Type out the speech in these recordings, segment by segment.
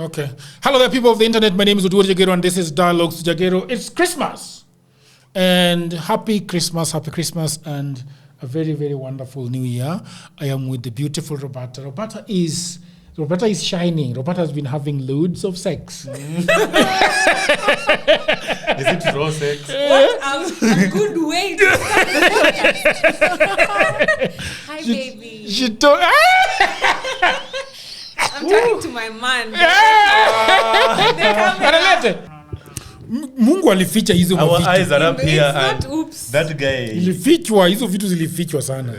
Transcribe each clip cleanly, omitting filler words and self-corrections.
Okay. Hello there, people of the internet. My name is Oduor Jagero, and this is Dialogues Jagero. It's Christmas. And happy Christmas, and a very, very wonderful new year. I am with the beautiful Robertta. Robertta is shining. Robertta has been having loads of sex. Is it raw sex? What a good way to start the podcast. Hi, baby. I'm talking to my man. Mungu alificha hizo mavitu. Our eyes are up here. It's not oops. That guy. Ilifichwa, hizo vitu zilifichwa sana. Do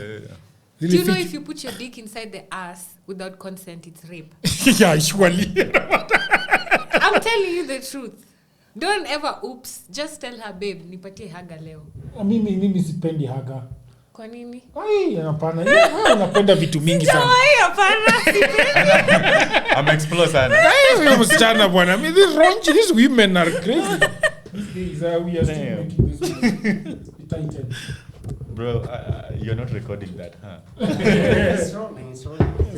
you know if you put your dick inside the ass without consent, it's rape? Yeah, surely. I'm telling you the truth. Don't ever oops. Just tell her, babe, nipatie haga leo. Mimi sipendi haga. Kwa nini? Ai, hapana. Wewe unapenda vitu mingi sana. Ai, hapana. I'm explore sana. Ai, msichana bwana. These women are crazy. These days we are still making this one. Bro, you're not recording that, huh? It's rolling. It's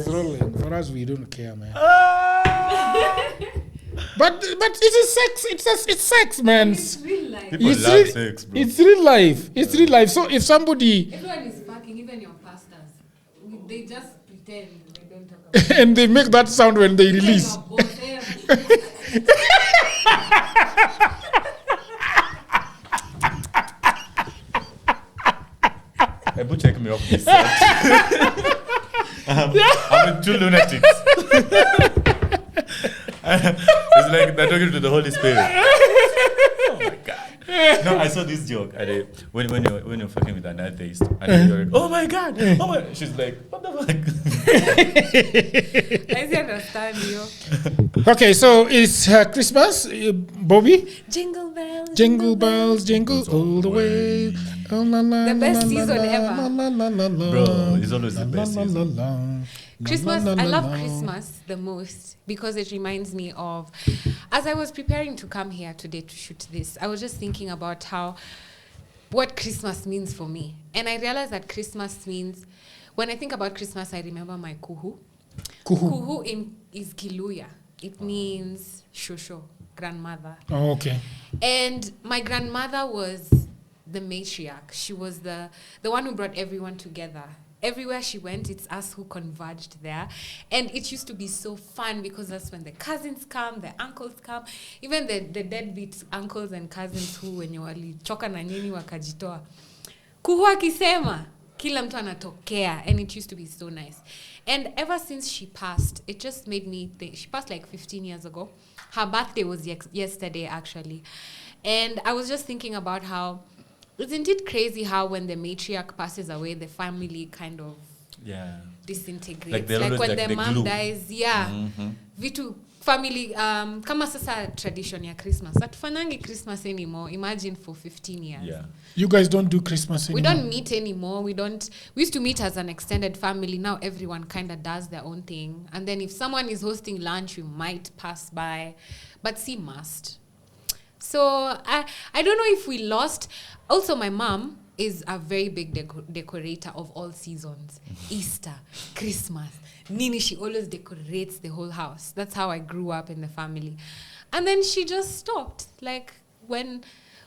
rolling. For us, we don't care, man. But it is sex. It's sex, man. It's real life. People love sex, bro. It's real life. It's real life. So if somebody... Everyone is fucking, even your pastors. They just pretend they don't talk about it. and they make that sound when they release. Ebu check me off this set. I'm with two lunatics. It's like they're talking to the Holy Spirit. Oh my God. No, I saw this joke. When you're fucking with an atheist, and you're like, oh my God, oh my. She's like, what the fuck? I understand you. Okay, so it's Christmas, Bobbie. Jingle bells, Jingle bells, jingle all the way. The best season ever. Bro, it's always the best season. Christmas, I love Christmas the most because it reminds me of, as I was preparing to come here today to shoot this, I was just thinking about what Christmas means for me. And I realized that Christmas means, when I think about Christmas, I remember my kuhu. Kuhu is Kiluya. It means shosho, grandmother. Oh, okay. And my grandmother was the matriarch. She was the one who brought everyone together. Everywhere she went, it's us who converged there. And it used to be so fun because that's when the cousins come, the uncles come, even the deadbeat uncles and cousins who wenye walichoka na nyinyi wakajitoa. Kuhu akisema, kila mtu anatokea, and it used to be so nice. And ever since she passed, it just made me think. She passed like 15 years ago. Her birthday was yesterday, actually. And I was just thinking about how, isn't it crazy how when the matriarch passes away, the family kind of disintegrates? Like when the mom glue. Dies, Vitu family, kama sasa tradition ya Christmas. Hatufanyangi Christmas anymore. Imagine for 15 years. Yeah. You guys don't do Christmas anymore? We don't meet anymore. We used to meet as an extended family. Now everyone kind of does their own thing. And then if someone is hosting lunch, we might pass by. But see must. So I don't know if we lost. Also, my mom is a very big decorator of all seasons. Easter, Christmas, Nini, she always decorates the whole house. That's how I grew up in the family. And then she just stopped. Like when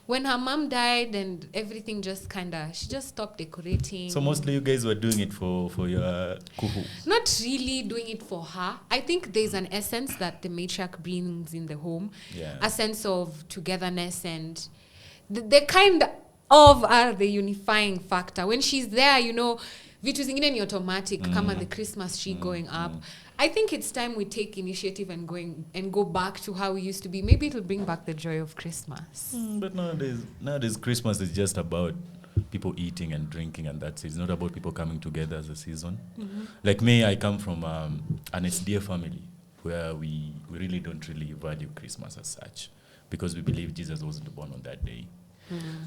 her mom died and everything just she just stopped decorating. So mostly you guys were doing it for your kuhu? Not really doing it for her. I think there's an essence that the matriarch brings in the home. Yeah. A sense of togetherness and the kind of the unifying factor. When she's there, you know, vitu zingine ni automatic, kama the Christmas tree going up. I think it's time we take initiative and go back to how we used to be. Maybe it'll bring back the joy of Christmas. But nowadays Christmas is just about people eating and drinking, and that's it. It's not about people coming together as a season. Like me, I come from an SDA family where we really don't really value Christmas as such because we believe Jesus wasn't born on that day.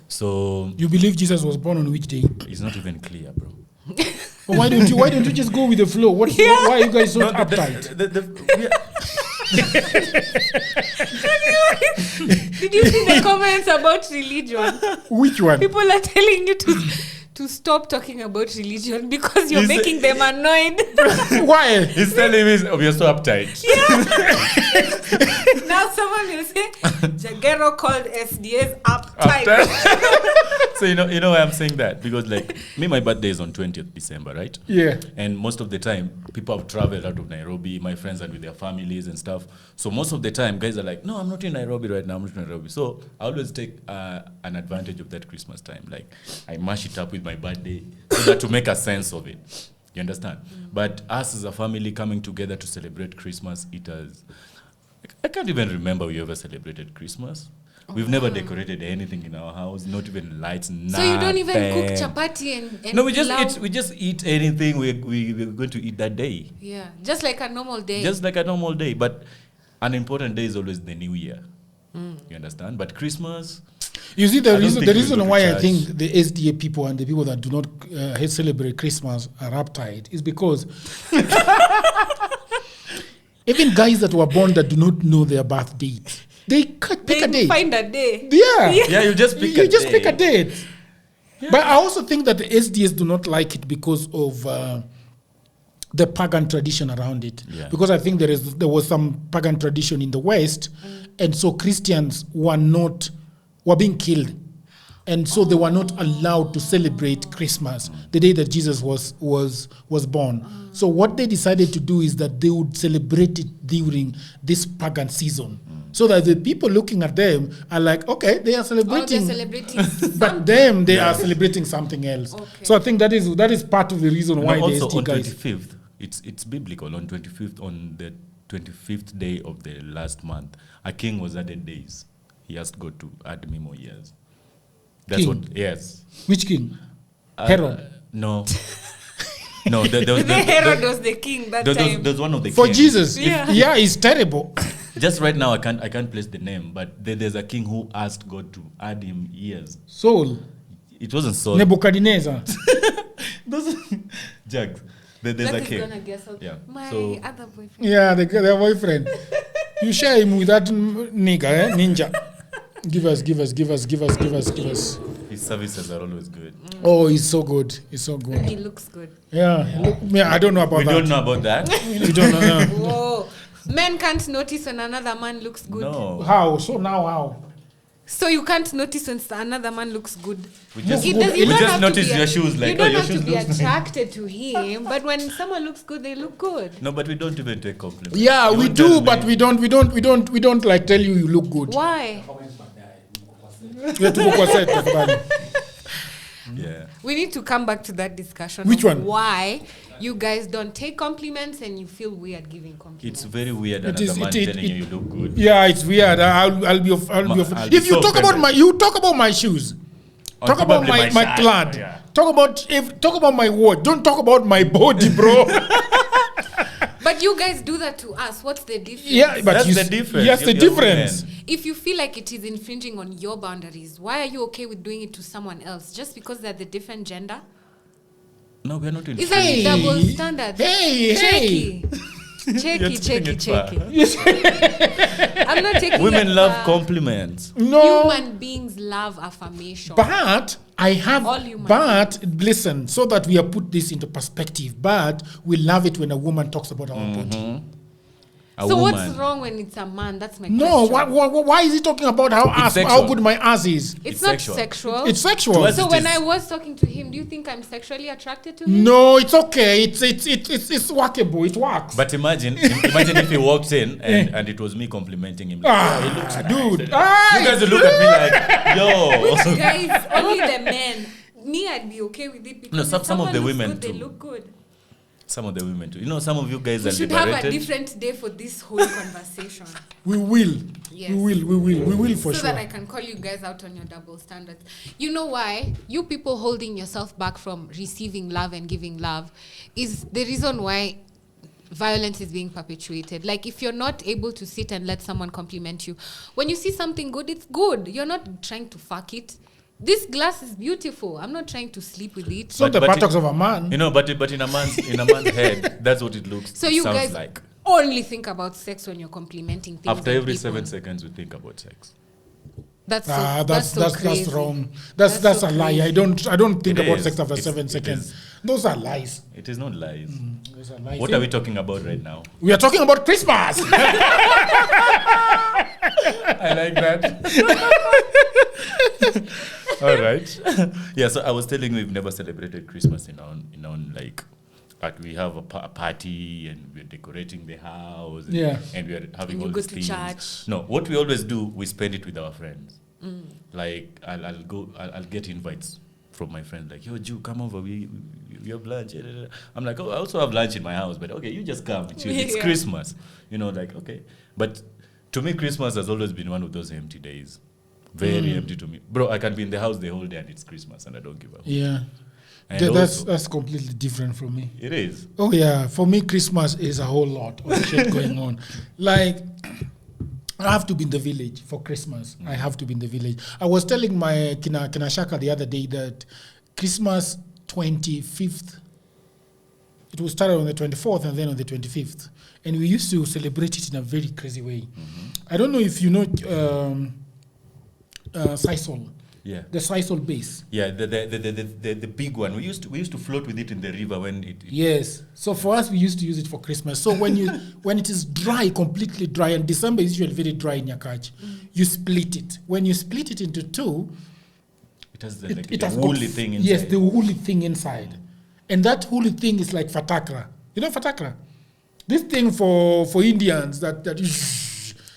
So you believe Jesus was born on which day? It's not even clear, bro. Well, why don't you just go with the flow? Why are you guys so uptight? Did you see the comments about religion? Which one? People are telling you to to stop talking about religion because you're He's- making them annoyed. Why? He's telling me, oh, you're so uptight. Now someone will say, Jagero called SDS uptight. So you know why I'm saying that? Because like me, my birthday is on 20th December, right? Yeah. And most of the time, people have traveled out of Nairobi. My friends are with their families and stuff. So most of the time, guys are like, no, I'm not in Nairobi right now. I'm not in Nairobi. So I always take an advantage of that Christmas time. Like I mash it up with my birthday so that to make a sense of it. You understand? But us as a family coming together to celebrate Christmas, it has... I can't even remember we ever celebrated Christmas. We've never decorated anything in our house, not even lights, nothing. So you don't even cook chapati and No, we pilau? just eat anything we're going to eat that day. Yeah, just like a normal day. Just like a normal day. But an important day is always the New Year. You understand? But Christmas... You see, I don't think the we reason go to why I church. think the SDA people and the people that do not celebrate Christmas are uptight is because even guys that were born that do not know their birth date, they pick a date. Find a day. Yeah. Yeah, you just pick You a just day. pick a date. But I also think that the SDs do not like it because of the pagan tradition around it. Yeah. Because I think there was some pagan tradition in the West, and so Christians were being killed. And so they were not allowed to celebrate Christmas, the day that Jesus was born. So what they decided to do is that they would celebrate it during this pagan season. So that the people looking at them are like, okay, they are Oh, celebrating. they're celebrating But them, they are celebrating something else. Okay. So I think that is part of the reason why No, the also ST on guys... 25th, it's biblical. On 25th, on the 25th day of the last month, a king was added days. He asked God to add me more years. That's King? what, yes. Which king? Herod. No. No, there was... Herod was the king that time. There's one of the For kings. Jesus. Yeah. Yeah, it's terrible. Just right now, I can't place the name, but there's a king who asked God to add him years. Saul. It wasn't Saul. Nebuchadnezzar. Jags. There's That a is king. gonna guess out. Yeah. My So- other boyfriend. Yeah, their boyfriend. You share him with that nigga, ninja. Give us. His services are always good. Oh, he's so good. He's so good. He looks good. Yeah. I don't know about We that. don't know about that. We don't know. Yeah. Whoa. Men can't notice when another man looks good. No. How? So now how? So you can't notice when another man looks good. We just, It does- you we don't just have to notice be your shoes like, you don't oh, your have to shoes be look nice. attracted to him, but when someone looks good, they look good. No, but we don't even take compliments. Yeah, You we won't do, tell but me. we don't like tell you look good. Why? Yeah, tuko kwa set, tafadhali. Yeah. We need to come back to that discussion. Which of one? Why you guys don't take compliments and you feel weird giving compliments? It's very weird It is- another man it- telling you look good. Yeah, it's weird. I'll be I'll be if you so talk about offended. my shoes. Or Talk about probably my shirt. clad. Yeah. Talk about my watch. Don't talk about my body, bro. But you guys do that to us. What's the difference? Yeah, but That's you the s- difference. Yes, the You're difference. women. If you feel like it is infringing on your boundaries, why are you okay with doing it to someone else? Just because they're the different gender? No, we're not in Is that Hey. double standard? Hey, hey. Checky. I'm not taking Women it, love compliments. No, Human beings love affirmation. but I have. All human But listen, so that we have put this into perspective. But we love it when a woman talks about our body. A so woman. what's wrong when it's a man? That's my No, question. why is he talking about how sexual. good my ass is? It's It's not sexual. sexual. It's sexual. To us, So it when is. I was talking to him, do you think I'm sexually attracted to him? No, it's okay. It's workable. It works. But imagine if he walked in and it was me complimenting him. Like, Ah, "Oh, he looks nice." dude. And Ah, you guys will look at me like, yo. Guys, only the men. Me, I'd be okay with it because No, if some of someone the looks women good, they too. look good. Some of the women too. You know, some of you guys We are should have a liberated. different day for this whole conversation. we will. Yes. We will for So sure. that I can call you guys out on your double standards. You know why? You people holding yourself back from receiving love and giving love is the reason why violence is being perpetuated. Like if you're not able to sit and let someone compliment you, when you see something good, it's good. You're not trying to fuck it. This glass is beautiful. I'm not trying to sleep with it. It's not the But buttocks of a man. You know, but in a man's head, that's what it looks. So you sounds guys like. only think about sex when you're complimenting things. After and every people. 7 seconds, we think about sex. That's so, That's crazy. wrong. That's so a lie. I crazy. don't think It about is. sex after It's- 7 it seconds. is. Those are lies. It is not lies. Those are lies. What are we talking about right now? We are talking about Christmas. I like that. All right. Yeah, so I was telling you we've never celebrated Christmas in our like we have a party and we're decorating the house and, Yeah. and we're having And you all go these to things. church. No, what we always do, we spend it with our friends. Like I'll get invites from my friends like, yo, Jew, come over, we have lunch. I'm like, oh, I also have lunch in my house, but okay, you just come. It's Yeah. Christmas. Like, okay. But to me, Christmas has always been one of those empty days. Very empty to me. Bro, I can be in the house the whole day and it's Christmas and I don't give a hoot. Yeah. And also, That's completely different from me. it is. Oh yeah, for me Christmas is a whole lot of shit going on. Like I have to be in the village for Christmas. I have to be in the village. I was telling my Kina Shaka the other day that Christmas 25th, it will start on the 24th and then on the 25th. And we used to celebrate it in a very crazy way. I don't know if you know Sisal, Yeah. the Sisal base. Yeah, the big one. We used to float with it in the river when it Yes. So for us, we used to use it for Christmas. So when it is dry, completely dry, and December is usually very dry in Nyakach, you split it. When you split it into two, it has the it has got woolly thing inside. Yes, the woolly thing inside. And that woolly thing is like fatakra. You know fatakra? This thing for Indians that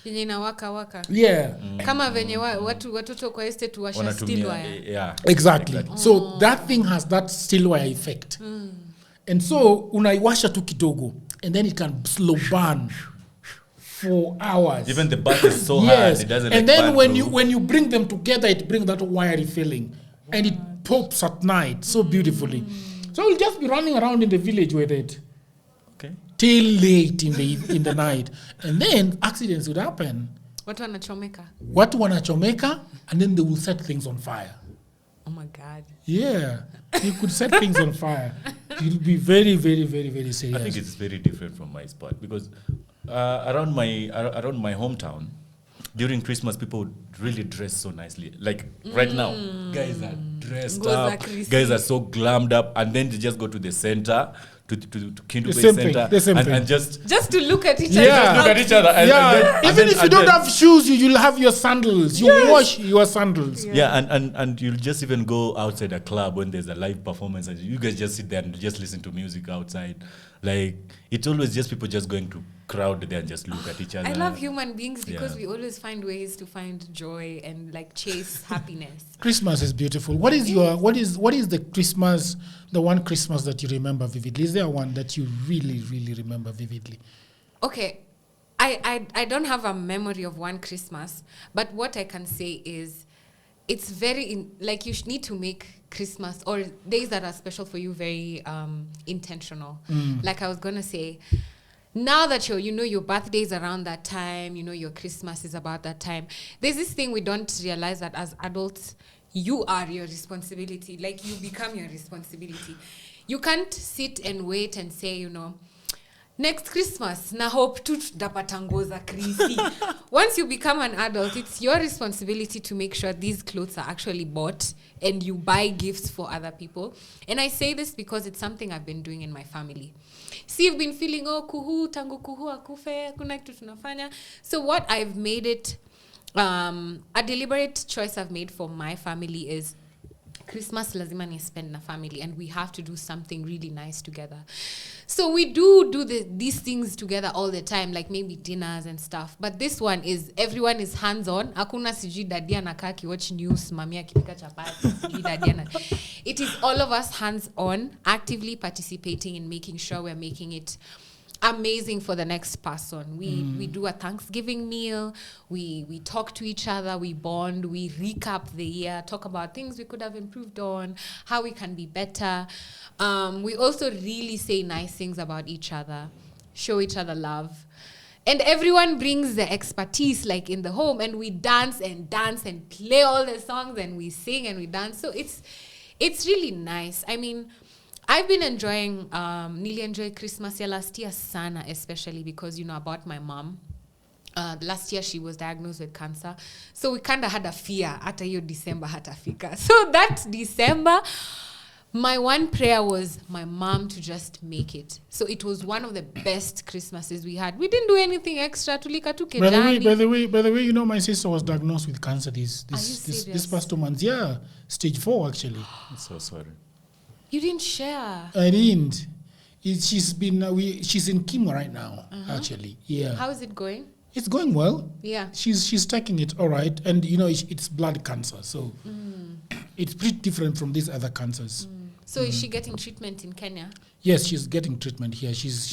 Yenye inawaka waka. yeah. Kama venye watoto kwa estate washa still wire. Yeah. Exactly. So that thing has that still wire effect. And so unaiwasha tu kidogo and then it can slow burn for hours. Even the back is so Yes. hard, it doesn't And like then burn when through. you bring them together, it brings that wiry feeling. And it pops at night so beautifully. So we'll just be running around in the village with it Okay. till late in the night. And then accidents would happen. Watu wanachomeka. Watu wanachomeka and then they will set things on fire. Oh my God. Yeah. You could set things on fire. It will be very, very, very, very serious. I think it's very different from my spot because around my hometown, during Christmas, people would really dress so nicely. Like right now, guys are dressed Goes up. like crazy. Guys are so glammed up, and then they just go to the center, to Kindu The Bay same thing, Center, the same thing. and just Just to look at each Yeah. other. look at each other. And, Yeah, and even then, if you don't have shoes, you'll have your sandals. You wash your sandals. Yeah, and you'll just even go outside a club when there's a live performance and you guys just sit there and just listen to music outside. Like, it's always just people just going to crowd there and just look at each other. I love human beings because Yeah. we always find ways to find joy and like chase happiness. Christmas is beautiful. What is the one Christmas that you remember vividly? Is there one that you really, really remember vividly? Okay, I don't have a memory of one Christmas, but what I can say is it's very like you need to make Christmas or days that are special for you very intentional. Like I was gonna say, now that your birthday is around that time, your Christmas is about that time. There's this thing we don't realize that as adults, you are your responsibility. Like you become your responsibility. You can't sit and wait and say, next Christmas, na hope tu tutapata nguo za Krisi. Once you become an adult, it's your responsibility to make sure these clothes are actually bought and you buy gifts for other people. And I say this because it's something I've been doing in my family. See, you've been feeling, tangu kuhu akufe, kuna kitu tunafanya. So what I've made it, a deliberate choice I've made for my family is Christmas lazima ni spend na family and we have to do something really nice together. So we do these things together all the time, like maybe dinners and stuff. But this one is everyone is hands-on. Hakuna sijui dadia nakaa watch news, mami akipika chapati, sijui dadia na. It is all of us hands-on, actively participating in making sure we're making it amazing for the next person. We do a Thanksgiving meal, we talk to each other, we bond, we recap the year, talk about things we could have improved on, how we can be better. We also really say nice things about each other, show each other love. And everyone brings the expertise like in the home and we dance and play all the songs and we sing and we dance. So it's really nice. I mean, I've been enjoying, really enjoy Christmas ya last year sana, especially because, about my mom. Last year she was diagnosed with cancer. So we kind of had a fear after your December hatafika. So that December, my one prayer was my mom to just make it. So it was one of the best Christmases we had. We didn't do anything extra. Tulika tu kejani. By the way, you know, my sister was diagnosed with cancer this serious? past 2 months. Yeah, stage 4 actually. I'm so sorry. You didn't share. I didn't. She's in chemo right now. Actually, yeah. How is it going? It's going well. Yeah. She's taking it all right, and you know it's blood cancer, so it's pretty different from these other cancers. So is she getting treatment in Kenya? Yes, she's getting treatment here. She's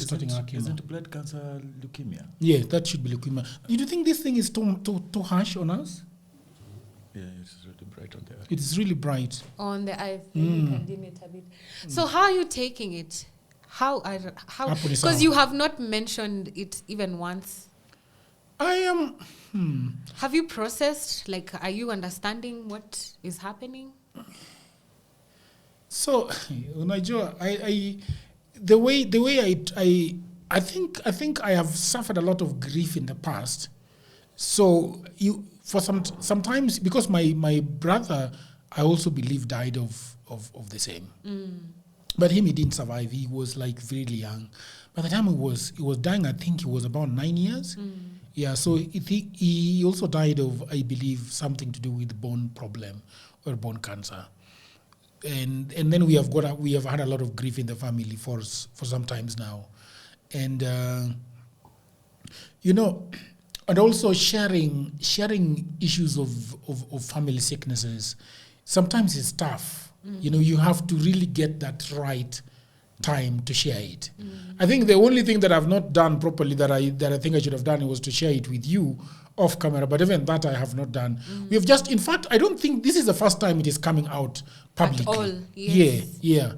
starting her chemo. Isn't blood cancer leukemia? Yeah, that should be leukemia. Do you think this thing is too harsh on us? Yeah, it's really bright on there. It's really bright. On the eyes, maybe you can dim it a bit. So how are you taking it? How? Because you have not mentioned it even once. I am. Have you processed? Like, are you understanding what is happening? So, unajua, the way I think I have suffered a lot of grief in the past. So sometimes because my brother, I also believe, died of the same. But he didn't survive. He was like really young. By the time he was dying, I think he was about 9 years. Yeah, so he also died of, I believe, something to do with bone problem or bone cancer. And then we have had a lot of grief in the family for some times now. And you know, and also sharing issues of family sicknesses, sometimes it's tough. You know, you have to really get that right time to share it. I think the only thing that I've not done properly that I think I should have done was to share it with you off camera, but even that I have not done. We have just, in fact, I don't think this is the first time it is coming out publicly. At all, yes. Yeah.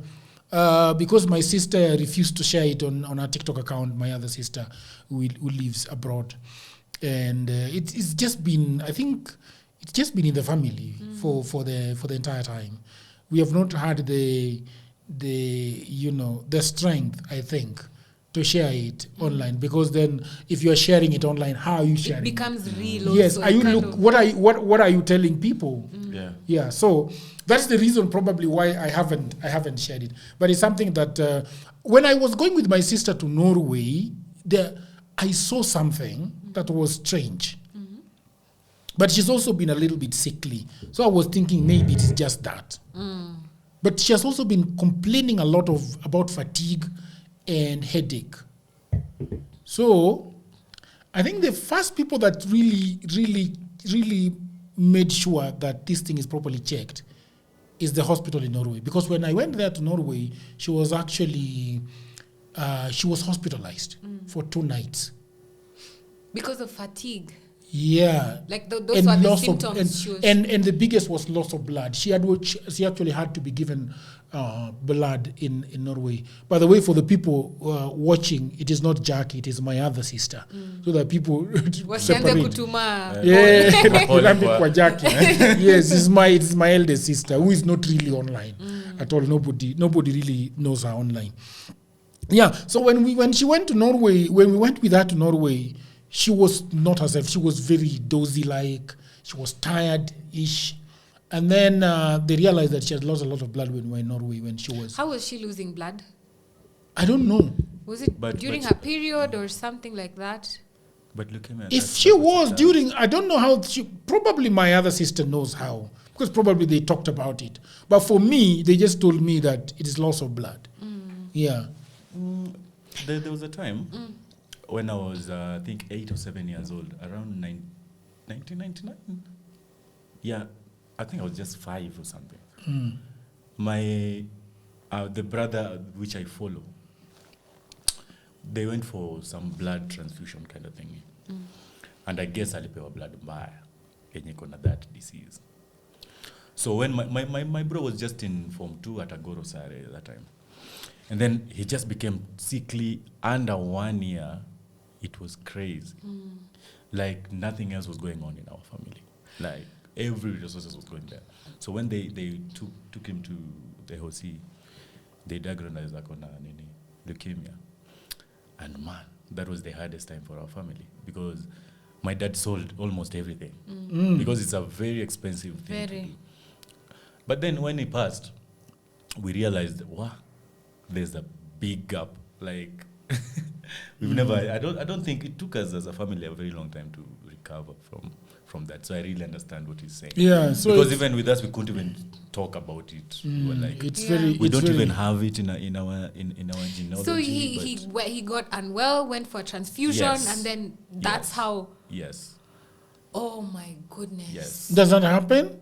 Because my sister refused to share it on her TikTok account, my other sister who lives abroad. And it's just been, I think, it's just been in the family for the entire time. We have not had the strength, I think, to share it online, because then if you are sharing it online, how are you sharing it? Becomes real. Yes, also. are you what are you telling people? Yeah. So that's the reason probably why I haven't shared it. But it's something that when I was going with my sister to Norway, I saw something that was strange. But she's also been a little bit sickly. So I was thinking maybe it's just that. But she has also been complaining a lot about fatigue and headache. So I think the first people that really made sure that this thing is properly checked is the hospital in Norway. Because when I went there to Norway, she was actually hospitalized for 2 nights. Because of fatigue? Yeah. Like those were the symptoms. And the biggest was loss of blood. She actually had to be given blood in Norway. By the way, for the people watching, it is not Jackie, it is my other sister. So that people separate. Yeah, Jackie. Yes, it's my eldest sister who is not really online at all. Nobody really knows her online. Yeah. So when she went to Norway, when we went with her to Norway, she was not herself. She was very dozy-like. She was tired-ish. And then they realized that she had lost a lot of blood when we were in Norway when she was... How was she losing blood? I don't know. Was it during her period or something like that? But leukemia... If she was during... I don't know how... Probably my other sister knows how. Because probably they talked about it. But for me, they just told me that it is loss of blood. Yeah. There was a time... when I was, I think, 8 or 7 years old, around 1999. Yeah, I think I was just 5 or something. The brother which I follow, they went for some blood transfusion kind of thing. And I guess alipewa blood mbaya yenye kona that disease. So when my bro was just in Form 2 at Agoro Sare at that time. And then he just became sickly under 1 year. It was crazy. Like nothing else was going on in our family. Like every resources was going there. So when they took him to the HOC, they diagnosed like on leukemia. And man, that was the hardest time for our family because my dad sold almost everything because it's a very expensive thing to do. But then when he passed, we realized, wow, there's a big gap. Like we've never. I don't think it took us as a family a very long time to recover from that. So I really understand what he's saying. Yeah. So because even with us, we couldn't even talk about it. We were like, it's Yeah. very. we it's don't very, even have it in our genealogy. So he got unwell, went for a transfusion, Yes. and then that's Yes. how. Yes. Oh my goodness. Yes. Does that happen?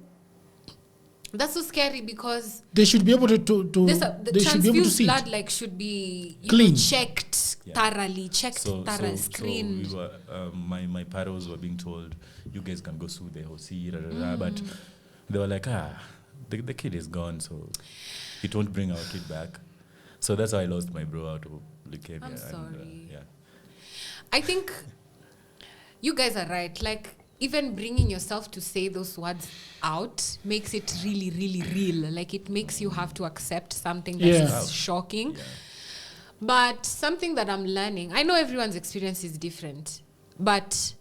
That's so scary because They should be able to the they should be able to transfused see blood it. should be Clean. checked Yeah. thoroughly, thoroughly, So screened. we were, my parents were being told, you guys can go sue the OC, but they were like, the kid is gone, so it won't bring our kid back. So that's how I lost my bro out of leukemia. I'm and, sorry. yeah. I think you guys are right. Like, even bringing yourself to say those words out makes it really, really real. Like, it makes you have to accept something that is Yeah. shocking. Yeah. But something that I'm learning, I know everyone's experience is different, but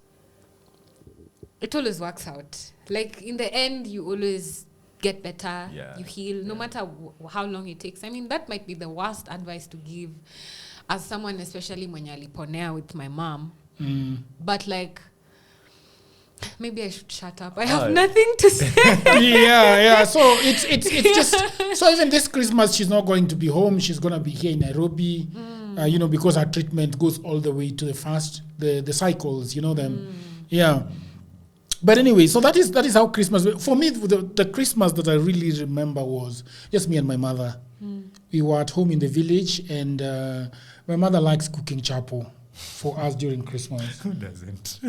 it always works out. Like, in the end, you always get better, Yeah. you heal, no matter how long it takes. I mean, that might be the worst advice to give as someone, especially mwenye aliponea with my mom. But, like, maybe I should shut up. I have nothing to say. yeah. So it's just so even this Christmas she's not going to be home. She's gonna be here in Nairobi, because her treatment goes all the way to the cycles. You know them, yeah. But anyway, so that is how Christmas. For me, the Christmas that I really remember was just me and my mother. We were at home in the village, and my mother likes cooking chapo for us during Christmas. Who doesn't?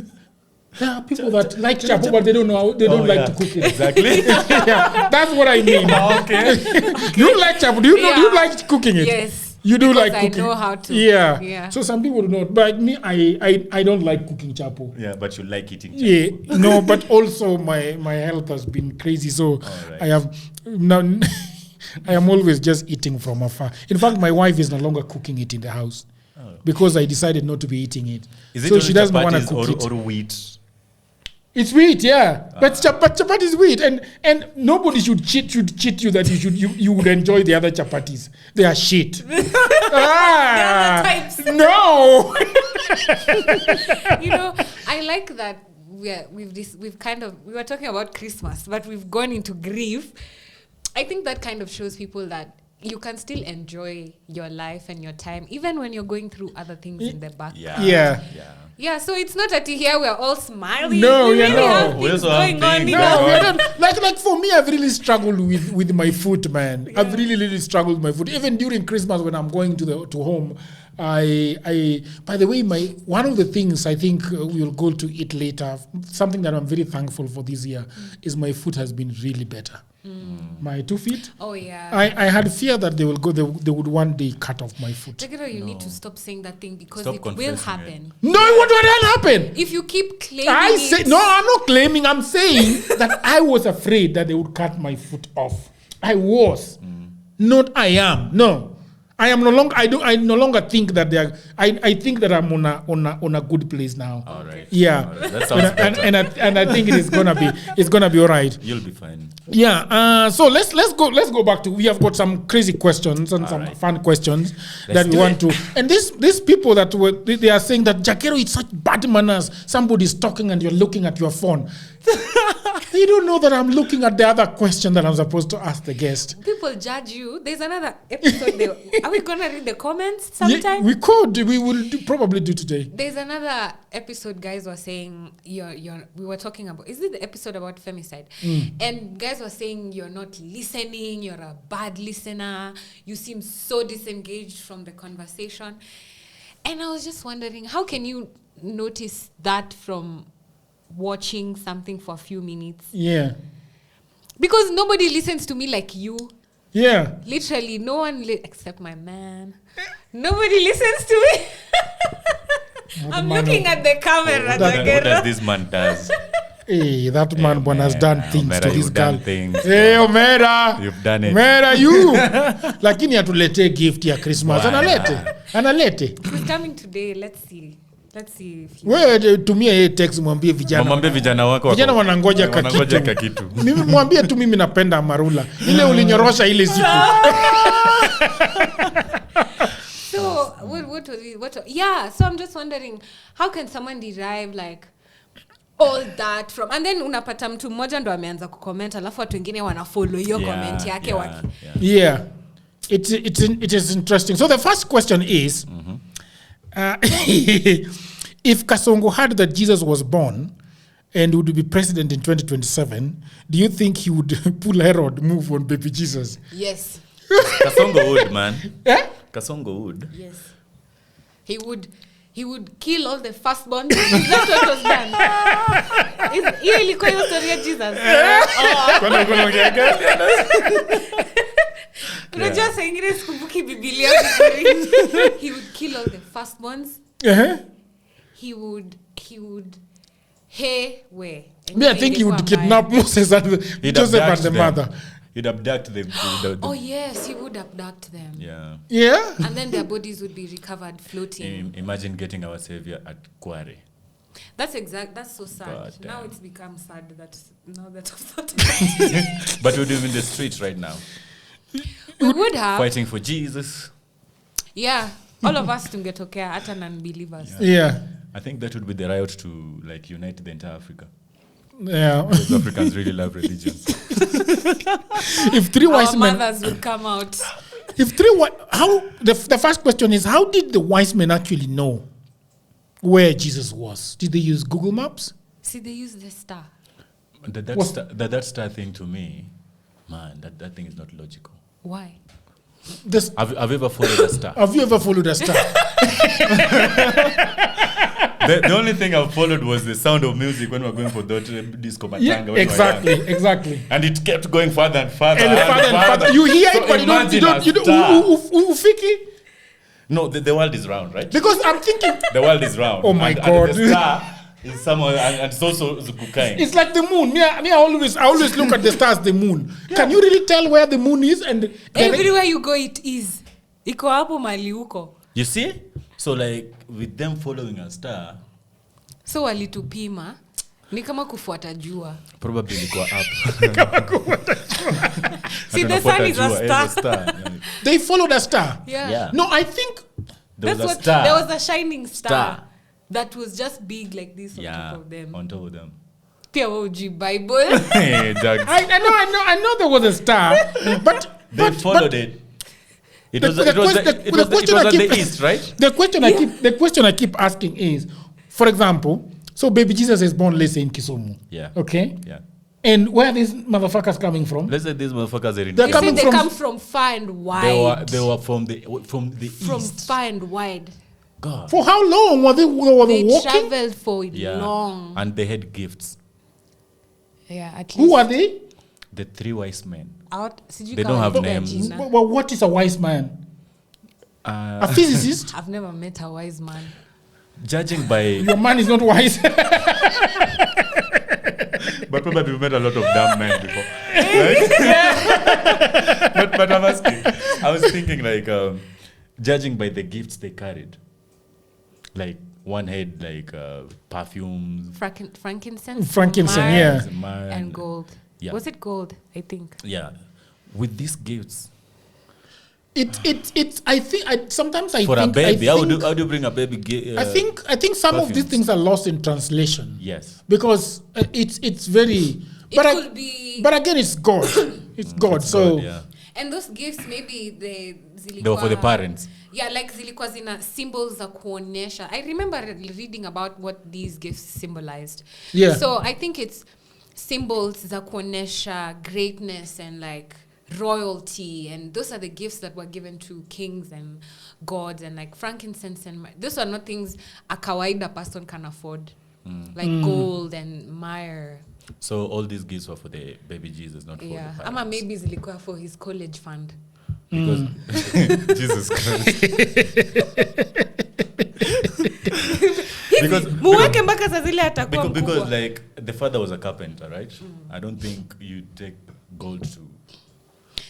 There are people that like chapo, but they don't know they don't like to cook it. Exactly. Yeah, that's what I mean. Okay. You like chapo? Do you know? Do you Yeah. like cooking it? Yes. You do Because like I cooking. know how to. Yeah. Yeah. So some people do not, but me, I don't like cooking chapo. Yeah, but you like eating Yeah, chapo. no, but also my health has been crazy, so right. I have now. I am always just eating from afar. In fact, my wife is no longer cooking it in the house because I decided not to be eating it. Is it so only she doesn't want to chapatis cook it. or wheat? It's wheat, yeah. But chapati is wheat, and nobody should cheat you that you would enjoy the other chapatis. They are shit. types. No. I like that we were talking about Christmas, but we've gone into grief. I think that kind of shows people that you can still enjoy your life and your time, even when you're going through other things in the background. Yeah. Yeah, so it's not that here we're all smiling. No, we yeah, really no. have We things also have going on. things You going know? No, on. I don't, like for me, I've really struggled with my food, man. I've really struggled with my food. Even during Christmas when I'm going to home, I by the way, one of the things I think we'll go to eat later, something that I'm very thankful for this year, is my food has been really better. My 2 feet. Oh, yeah. I had fear that they would one day cut off my foot. Jagero, you need to stop saying that thing because Stop it will confessing happen. No, what would that happen? If you keep claiming I it. say no. I'm not claiming. I'm saying that I was afraid that they would cut my foot off. I was. Not I am. No. I am no longer. I no longer think that they are. I think that I'm on a good place now. All right. Yeah. All right. That sounds better. And I think it's gonna be all right. You'll be fine. Yeah. So let's go back to. We have got some crazy questions and some fun questions that we do want to. And these people that they are saying that Jagero, it's such bad manners. Somebody's talking and you're looking at your phone. You don't know that I'm looking at the other question that I'm supposed to ask the guest. People judge you. There's another episode. Are we gonna read the comments sometime? Yeah, we could. We will probably do today. There's another episode. Guys were saying we were talking about. Is it the episode about femicide? And guys were saying you're not listening. You're a bad listener. You seem so disengaged from the conversation. And I was just wondering, how can you notice that from watching something for a few minutes? Yeah. Because nobody listens to me like you. Yeah. Literally, no one except my man. Nobody listens to me. I'm looking at the camera. What does this man does? Hey, that man has done things Omera, to this you've done girl. things, Hey, Omera. You've done it. Omera, you. Lakini atuletee gift ya Christmas. Bwana. Analete. Who's coming today? Let's see if you... Wewe tumia yeye text mwambie vijana. Mwambie vijana wako. Vijana wanangoja kakitu. Mimi mwambie tu mimi napenda amarula. Ile ulinyorosha ile siku. So yeah, so I'm just wondering, how can someone derive like all that from, and then unapata mtu mmoja ndo ameanza kucomment alafu watu wengine wanafollow hiyo comment yake waki. Yeah. It is interesting. So the first question is, if Kasongo heard that Jesus was born and would be president in 2027, do you think he would pull Herod move on baby Jesus? Yes. Kasongo would, man. Yeah? Kasongo would. Yes. He would kill all the firstborn. Is that what was done? Hiyo ilikuwa hiyo story ya Jesus. Unajua saa ingine sikumbuki Biblia vizuri. He would kill all the firstborns. He would I think he would kidnap Moses and Joseph and the mother. He'd abduct them. Oh yes, he would abduct them. Yeah. Yeah? And then their bodies would be recovered floating. Imagine getting our savior at Kware. That's so sad. But, now it's become sad that I've thought about it. But we'd be in the streets right now. We would have. Fighting for Jesus. Yeah. All of us tungetokea hata non-believers. Yeah. I think that would be the riot to like unite the entire Africa. Yeah. Because Africans really love religion. If three wise Our men, mothers would come out. The first question is, how did the wise men actually know where Jesus was? Did they use Google Maps? See, they use the star. That star thing to me, man, that thing is not logical. Why? Have you ever followed a star? Have you ever followed a star? The only thing I've followed was the sound of music when we were going for the disco matanga. Yeah, exactly. And it kept going further and further. And further. You hear it, but you don't. Ufiki? No, the world is round, right? Because I'm thinking. The world is round. Oh my God. And the star is somewhere, and it's also Zukukai. It's like the moon. I always look at the stars, the moon. Yeah. Can you really tell where the moon is? And everywhere you go, it is. Iko hapo mali uko. You see? So like with them following a star. So walitupima ni kama kufuata jua. Probably ilikuwa up. See, the sun is a star. They followed a star. Yeah. No, I think there was a shining star that was just big like this on top of them. On top of them. Pia OG Bible. I know there was a star, but they followed it. It was at the east, right? The question I keep asking is, for example, so baby Jesus is born, let's say, in Kisumu. Yeah. Okay? Yeah. And where are these motherfuckers coming from? Let's say these motherfuckers are in They come from far and wide. They were from the east. From far and wide. God. For how long were they walking? They traveled for long. And they had gifts. Yeah, at least. Who are they? The three wise men. They don't have names. Well, what is a wise man? A physicist? I've never met a wise man. Judging by... Your man is not wise. But probably we've met a lot of dumb men before. But I'm asking. I was thinking like, judging by the gifts they carried. Like one had like perfumes. Frankincense. Yeah. And gold. Yeah. Was it gold? I think. Yeah. With these gifts. Sometimes I for think... a baby, how do you bring a baby? I think some perfumes. Of these things are lost in translation. Yes. Because it's very... Could be... But again, it's God. It's God. So... God, yeah. And those gifts, maybe they were for the parents. Yeah, like zilikuwa zina symbols za kuonesha. I remember reading about what these gifts symbolized. Yeah. So I think it's symbols za kuonesha greatness and like royalty, and those are the gifts that were given to kings and gods, and like frankincense and those are not things a kawaida person can afford, like gold and myrrh. So all these gifts were for the baby Jesus, not for the parents. Ama maybe zilikuwa for his college fund. Because Jesus Christ. because like the father was a carpenter, right? I don't think you take gold to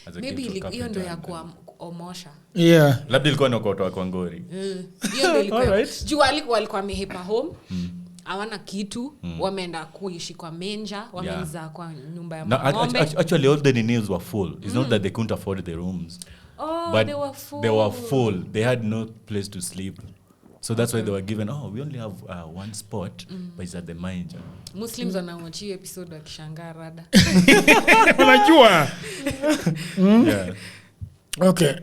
as a Maybe gift to a hiyo ndo ya carpenter. kuomosha. Yeah. Labda ilikuwa ni kwa kwa ngori. Hiyo ndo ilikuwa. Alright. Juu walikuwa wamehepa home. Hawana kitu, wameenda kuishi kwa menja, wamemzaa kwa nyumba ya ng'ombe. Actually all the needs were full. It's not that they couldn't afford the rooms. Oh, but they were full. They were full. They had no place to sleep. So that's why they were given, we only have one spot, but it's at the manger. Muslims wanaochi episode wakishangaa rada. Unajua? Yeah. Okay.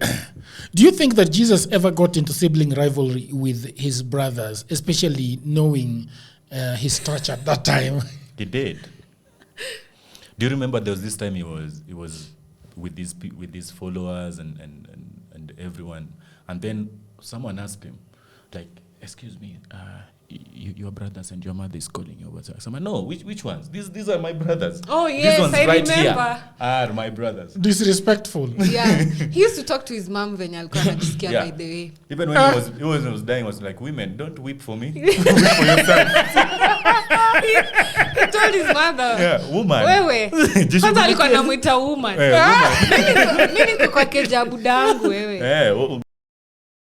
Do you think that Jesus ever got into sibling rivalry with his brothers, especially knowing his stature at that time? He did. Do you remember there was this time he was with his followers and everyone, and then someone asked him, like, excuse me, your brothers and your mother is calling you. Someone, no, which ones? These are my brothers. Oh yes, these ones I right remember. Here are my brothers. Disrespectful. Yeah, he used to talk to his mom venye alikuwa anajisikia by the way. Even when he was dying, was like, women, don't weep for me. Weep for yourself. He told his mother. Yeah, woman. Wewe. Kwanza alikuwa anamuita woman. Woman. Mimi niko kwa keja budangu wewe.